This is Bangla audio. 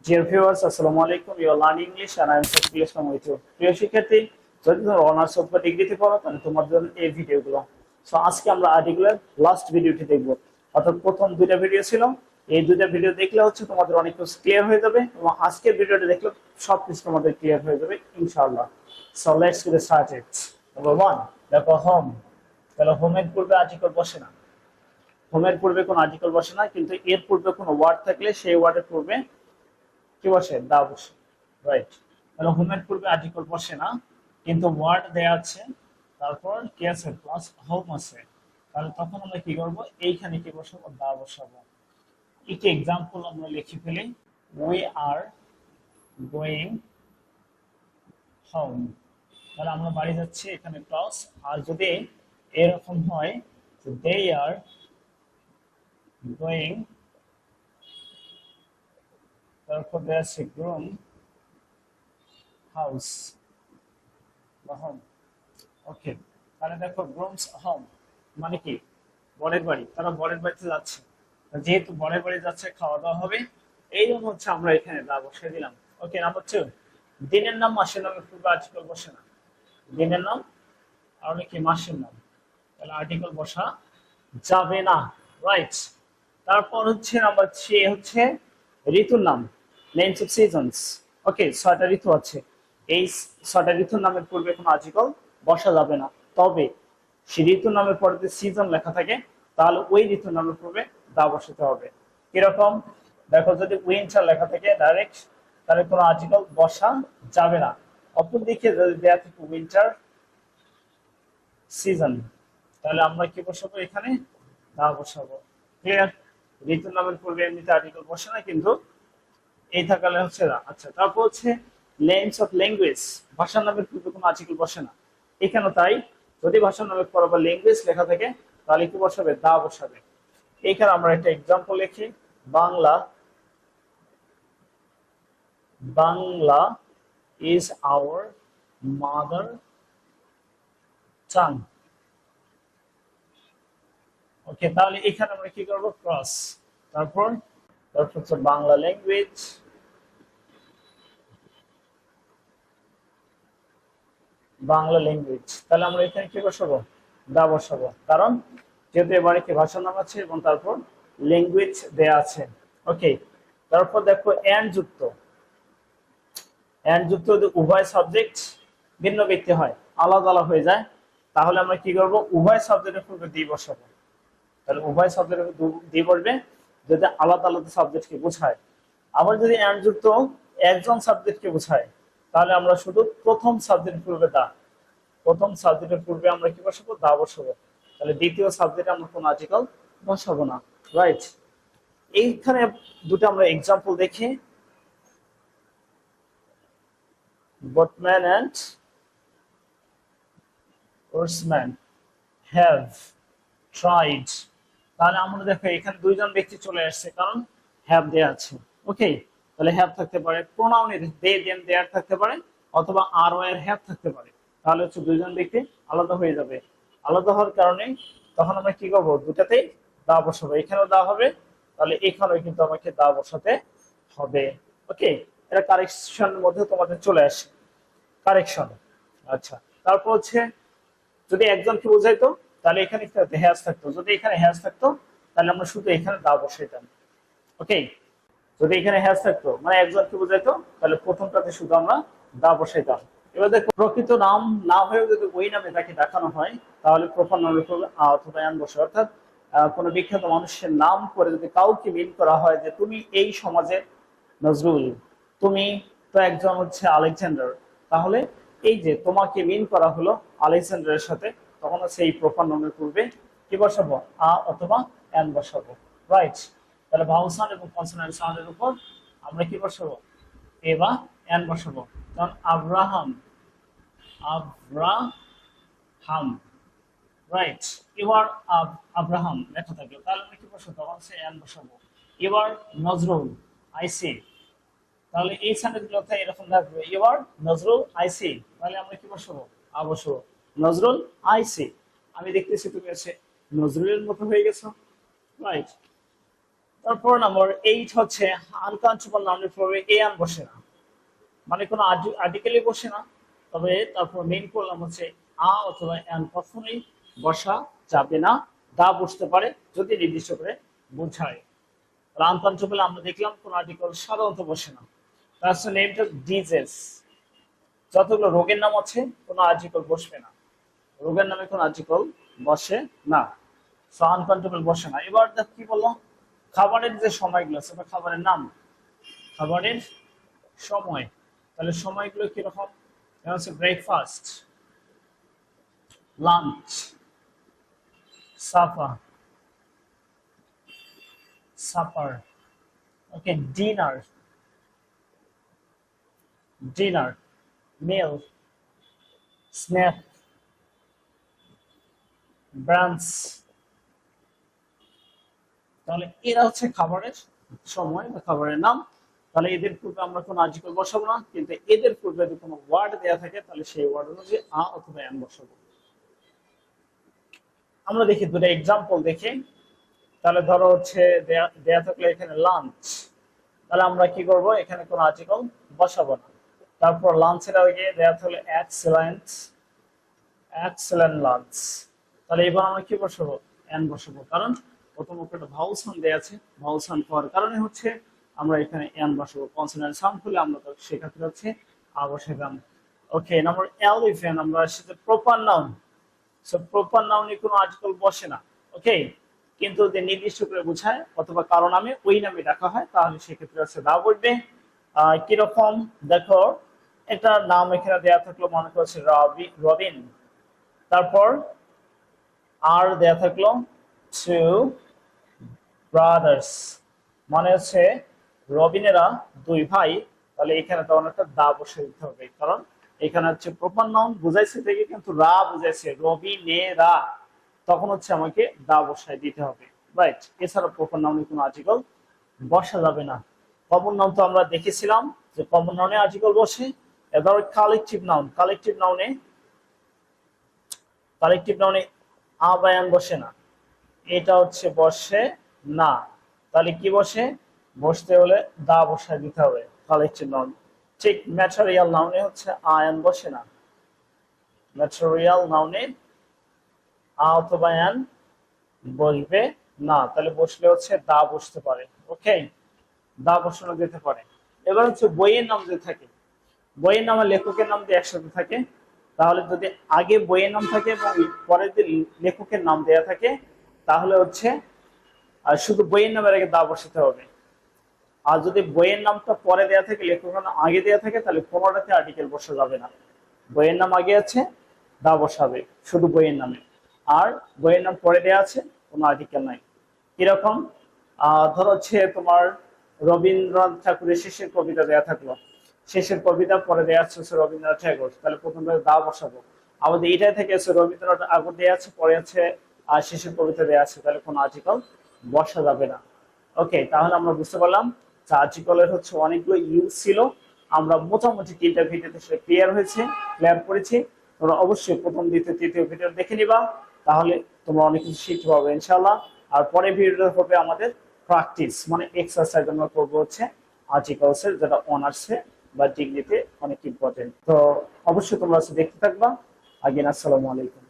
Dear viewers, Assalamu alaikum. You are learning English and I am Sakil Islam with you. প্রিয় শিক্ষার্থী, যদি তোমরা অনার্স অথবা ডিগ্রিতে পড়ো তাহলে তোমার জন্য এই ভিডিওগুলো। সো আজকে আমরা আর্টিকেলের লাস্ট ভিডিওটি দেখব। অর্থাৎ প্রথম দুইটা ভিডিও ছিল, এই দুইটা ভিডিও দেখলে হচ্ছে তোমাদের অনেক কিছু ক্লিয়ার হয়ে যাবে এবং আজকের ভিডিওটা দেখলে সবকিছু তোমাদের ক্লিয়ার হয়ে যাবে ইনশাআল্লাহ। So let's get started. Number 1, দেখো হোম। তাহলে হোমের পূর্বে আর্টিকেল বসে না। হোমের পূর্বে কোনো আর্টিকেল বসে না, কিন্তু এর পূর্বে কোনো ওয়ার্ড থাকলে সেই ওয়ার্ডের পূর্বে কি বসে? দা বসে। রাইট। তাহলে হোমের পূর্বে আর্টিকেল বসে না, কিন্তু ওয়ার্ড দেয়া আছে, তারপর কি আছে? প্লাস হোম আছে। তাহলে তখন আমরা কি করব? এইখানে কি বসাবো? দা বসাবো। একটি এক্সাম্পল আমরা লিখে ফেলি। We are going home. তাহলে আমরা বাড়ি যাচ্ছি, এখানে প্লাস। আর যদি এরকম হয় দে আর গোয়িং, তারপর দেয়া আছে গ্রুম হাউস বা হোম। ওকে, তাহলে দেখো গ্রুমস হোম মানে কি? বরের বাড়ি। তারা বরের বাড়িতে যাচ্ছে, যেহেতু বরের বাড়ি যাচ্ছে খাওয়া দাওয়া হবে, এই জন্য হচ্ছে আমরা এখানে দা বসিয়ে দিলাম। ওকে। নাম্বার 2, দিনের নাম মাসের নামের পূর্বে আর্টিকেল বসে না। দিনের নাম আর কি মাসের নাম, তাহলে আর্টিকেল বসা যাবে না। রাইট। তারপর হচ্ছে নাম্বার 3 হচ্ছে ঋতুর নাম, নেমস অফ সিজনস। ওকে, 6টা ঋতু আছে, এই 6টা ঋতুর নামের পূর্বে কোনো আর্টিকেল বসা যাবে না। তবে সেই ঋতুর নামের পরে যদি সিজন লেখা থাকে তাহলে ওই ঋতুর নামের পূর্বে দা বসাতে হবে। কিরকম? দেখো, যদি উইন্টার লেখা থাকে ডাইরেক্ট, তাহলে কোনো আর্টিকেল বসা যাবে না। অপর দিকে যদি দেয়া থাকে উইন্টার সিজন, তাহলে আমরা কি বসাবো? এখানে দা বসাবো। ক্লিয়ার? ঋতুর নামের পূর্বে এমনিতে আর্টিকেল বসে না, কিন্তু এই থাকালে হচ্ছে না। আচ্ছা, তারপর হচ্ছে নেমস অফ ল্যাঙ্গুয়েজ, ভাষার নামের পূর্বে কোনো আর্টিকেল বসে না। এখানে তাই, যদি ভাষার নামের পর আবার ল্যাঙ্গুয়েজ লেখা থাকে তাহলে কি বসাবে? দা বসাবে। এখানে আমরা একটা এক্সাম্পল লিখি। Bangla, Bangla is our mother tongue. Okay, তাহলে এখানে আমরা কি করব? ক্রস। তারপর হচ্ছে বাংলা ল্যাঙ্গুয়েজ, বাংলা ল্যাঙ্গুয়েজ। তাহলে আমরা এখানে কি বসাবো? দা বসাবো। কারণ যেহেতু এবারে কি ভাষার নাম আছে এবং তারপর ল্যাঙ্গুয়েজ দেয়া আছে। ওকে। তারপর দেখো এন্ড যুক্ত। এন্ড যুক্ত যদি উভয় সাবজেক্ট ভিন্ন ব্যক্তি হয়, আলাদা আলাদা হয়ে যায়, তাহলে আমরা কি করব? উভয় সাবজেক্টের পূর্বে দি বসাবো। তাহলে উভয় সাবজেক্টের দি বসবে যদি আলাদা আলাদা সাবজেক্টকে বোঝায়। আবার যদি এন্ড যুক্ত একজন সাবজেক্টকে বোঝায়, তাহলে আমরা শুধু প্রথম সাবজেক্টের পূর্বে দা, প্রথম সাবজেক্টের পূর্বে আমরা কি বসাবো? দা বসাবো। তাহলে দ্বিতীয় সাবজেক্টে আমরা কোনো আর্টিকেল বসাবো না। রাইট। এইখানে দুটো আমরা এক্সাম্পল দেখি। boatman and oarsman have tried। তাহলে আমরা দেখো এখানে দুইজন ব্যক্তি চলে আসছে, কারণ হ্যাভ দেয়া আছে। ওকে, তাহলে হ্যাভ থাকতে পারে, প্রোনাউনের দে দেম দেয়ার থাকতে পারে, অথবা আর ও এর হ্যাভ থাকতে পারে। তাহলে হচ্ছে দুইজন ব্যক্তি আলাদা হয়ে যাবে। আলাদা হওয়ার কারণে তখন আমরা কি করবো? দুটাতেই দা বসাবো। এখানেও দা হবে, তাহলে এখানেও কিন্তু আমাকে দা বসাতে হবে। ওকে, এটা কারেকশনের মধ্যে তোমাদের চলে আসে, কারেকশন। আচ্ছা, তারপর হচ্ছে যদি একজনকে বোঝাইতো তাহলে এখানে হ্যাজ থাকতো, যদি এখানে হ্যাজ থাকতো তাহলে আমরা শুধু এখানে দা বসাইতাম। ওকে, যদি এখানে হ্যাজ থাকতো মানে একজনকে বোঝাইতো, তাহলে প্রথমটাতে শুধু আমরা দা বসাইতাম। এবার দেখো, প্রকৃত নাম না হয়েও যদি ওই নামে তাকে দেখানো হয় তাহলে প্রপার নামের পূর্বে আ অথবা এন বসে। অর্থাৎ কোনো বিখ্যাত মানুষের নাম করে যদি কাউকে মিন করা হয় যে তুমি এই সমাজের নজরুল, তুমি তো একজন হচ্ছে আলেকজান্ডার, তাহলে এই যে তোমাকে মিন করা হলো আলেকজান্ডারের সাথে, তখন হচ্ছে এই প্রপার নামের পূর্বে কি বসাবো? আ অথবা এন বসাবো। রাইট। তাহলে ভাওয়াল সাউন্ড এবং কনসোনেন্ট সাউন্ডের উপর আমরা কি বসাবো? এ বা এন বসাবো। কারণ আব্রাহাম, আব্রাহাম, রাইট। এবার আব্রাহাম লেখা থাকলো, তাহলে আমরা কি বসাবো? তখন সে এন বসাবো। এবার নজরুল, আই সি, তাহলে এই সেন্টেন্সগুলোতে এরকম থাকবে, এবার নজরুল আই সি, তাহলে আমরা কি বসাবো? আ বসাবো। নজরুল আই সি, আমি দেখতেছি তুমি আছে নজরুলের মতো হয়ে গেছো। রাইট। তারপর নম্বর 8 হচ্ছে আনকাউন্টেবল নাউনের পূর্বে এ আন বসে না, মানে কোনো আর্টিকেলই বসে না, তবে তারপর মেইন প্রবলেম হচ্ছে আ অথবা এন কখনোই বসা যাবে না, দা বসতে পারে যদি নির্দিষ্ট করে বোঝায়। আনকাউন্টেবল আমরা দেখলাম কোন আর্টিকেল সাধারণত বসে না। তার নেমটা ডিজিজ, যতগুলো রোগের নাম আছে কোনো আর্টিকেল বসবে না, রোগের নামে কোনো আর্টিকেল বসে না, সো আনকাউন্টেবল বসে না। এবার দেখ কি বললাম, খাবারের যে সময়গুলো আছে বা খাবারের নাম, খাবারের সময়, তাহলে সময়গুলো কিরকম, হচ্ছে ব্রেকফাস্ট, লাঞ্চ, সাপার, সাপার, ওকে, ডিনার, ডিনার, মিল, স্ন্যাক, ব্রাঞ্চ। তাহলে এরা হচ্ছে খাবারের সময় বা খাবারের নাম। তাহলে এদের পূর্বে আমরা কোনো আর্টিকেল বসাবো না, কিন্তু এদের পূর্বে যদি কোনো ওয়ার্ড দেওয়া থাকে তাহলে সেই ওয়ার্ড অনুযায়ী আ অথবা এন বসাবো। আমরা দেখি দুটো এক্সাম্পল দেখি। তাহলে ধরো হচ্ছে দেয়া থাকলে এখানে লাঞ্চ, তাহলে আমরা কি করব, এখানে কোনো আর্টিকেল বসাবো না। তারপর লাঞ্চের আগে দেয়া থাকলে এক্সেলেন্ট, এক্সেলেন্ট লাঞ্চ, তাহলে এবার আমরা কি বসাবো, এন বসাবো, কারণ প্রথম একটা ভাউল সাউন্ড দেয়া আছে, ভাউল সাউন্ড হওয়ার কারণে হচ্ছে আমরা এখানে এন বসাবো। কনসোনেন্ট সাউন্ড হলে আমরা তো সেক্ষেত্রে হচ্ছে আ বসালাম। ওকে, নাম্বার 11 আমরা আসছে প্রপার নাউন। সো প্রপার নাউনে কোনো আর্টিকেল বসে না, ওকে, কিন্তু যে নির্দিষ্ট করে বোঝায় অথবা কারো নামে ওই নামে ডাকা হয় তাহলে সেক্ষেত্রে হচ্ছে দা বসবে। কিরকম দেখো, একটা নাম এখানে দেয়া থাকলো, মনে করছে রবিন, তারপর আর দেয়া থাকলো টু ব্রাদার্স, মানে হচ্ছে রবিনেরা দুই ভাই, তাহলে এখানে তখন একটা দা বসে দিতে হবে, কারণ এখানে হচ্ছে প্রপার নাউন বুঝাইছে থেকে কিন্তু রা বুঝাইছে, রবিনেরা, তখন হচ্ছে আমাকে দা বসায় দিতে হবে, রাইট। এছাড়া প্রপার নাউনে কোনো আর্টিকেল বসা যাবে না। কমন নাউন তো আমরা দেখেছিলাম যে কমন নাউনে আর্টিকেল বসে। এবার কালেকটিভ নাউন, কালেকটিভ নাউনে, কালেকটিভ নাউনে আবায়ান বসে না, এটা হচ্ছে বসে না, তাহলে কি বসে, বসতে হলে দা বসায় দিতে হবে কালেকটিভ নাউন। ঠিক ম্যাটেরিয়াল নাউনে হচ্ছে আয়ান বসে না, ম্যাটেরিয়াল নাউনে আ অথবা আয়ান বসবে না, তাহলে বসলে হচ্ছে দা বসতে পারে, ওকে, দা বসানো যেতে পারে। এবার হচ্ছে বইয়ের নাম যে থাকে, বইয়ের নাম আর লেখকের নাম দিয়ে একসাথে থাকে, তাহলে যদি আগে বইয়ের নাম থাকে এবং পরে যদি লেখকের নাম দেয়া থাকে তাহলে হচ্ছে আর শুধু বইয়ের নামের আগে দা বসাতে হবে। আর যদি বইয়ের নামটা পরে দেয়া থাকে লেখকের নাম আগে দেয়া থাকে তাহলে কোনোটাতে আর্টিকেল বসা যাবে না। বইয়ের নাম আগে আছে, দা বসাবে শুধু বইয়ের নামে, আর বইয়ের নাম পরে দেয়া আছে, কোনো আর্টিকেল নাই। কিরকম, ধরো হচ্ছে তোমার রবীন্দ্রনাথ ঠাকুরের শেষের কবিতা দেয়া থাকলো, শেষের কবিতা পরে দেয়া আছে রবীন্দ্রনাথ ঠাকুর, তাহলে প্রথমে দা বসাবো। আমাদের এটাই থেকে আছে রবীন্দ্রনাথ আগে দেয়া আছে, পরে আছে আর শেষের কবিতা দেয়া আছে, তাহলে কোনো আর্টিকেল বসা যাবে না। ওকে, তাহলে আমরা বুঝতে পারলাম যে আর্টিকেলের হচ্ছে অনেকগুলো ইউজ ছিল। আমরা মোটামুটি 3টা ভিডিওতে সেটা ক্লিয়ার হয়েছে, ক্লিয়ার করেছি। তোমরা অবশ্যই প্রথম, দ্বিতীয়, তৃতীয় ভিডিও দেখে নিবা, তাহলে তোমরা অনেক কিছু শিখতে পারবে ইনশাআল্লাহ। আর পরের ভিডিওটা হবে আমাদের প্র্যাকটিস, মানে এক্সারসাইজ আমরা করবো হচ্ছে আর্টিকেলসের, যেটা অনার্সে বা ডিগ্রিতে অনেক ইম্পর্টেন্ট। তো অবশ্যই তোমরা দেখতে থাকবা। আগেন আসসালামু আলাইকুম।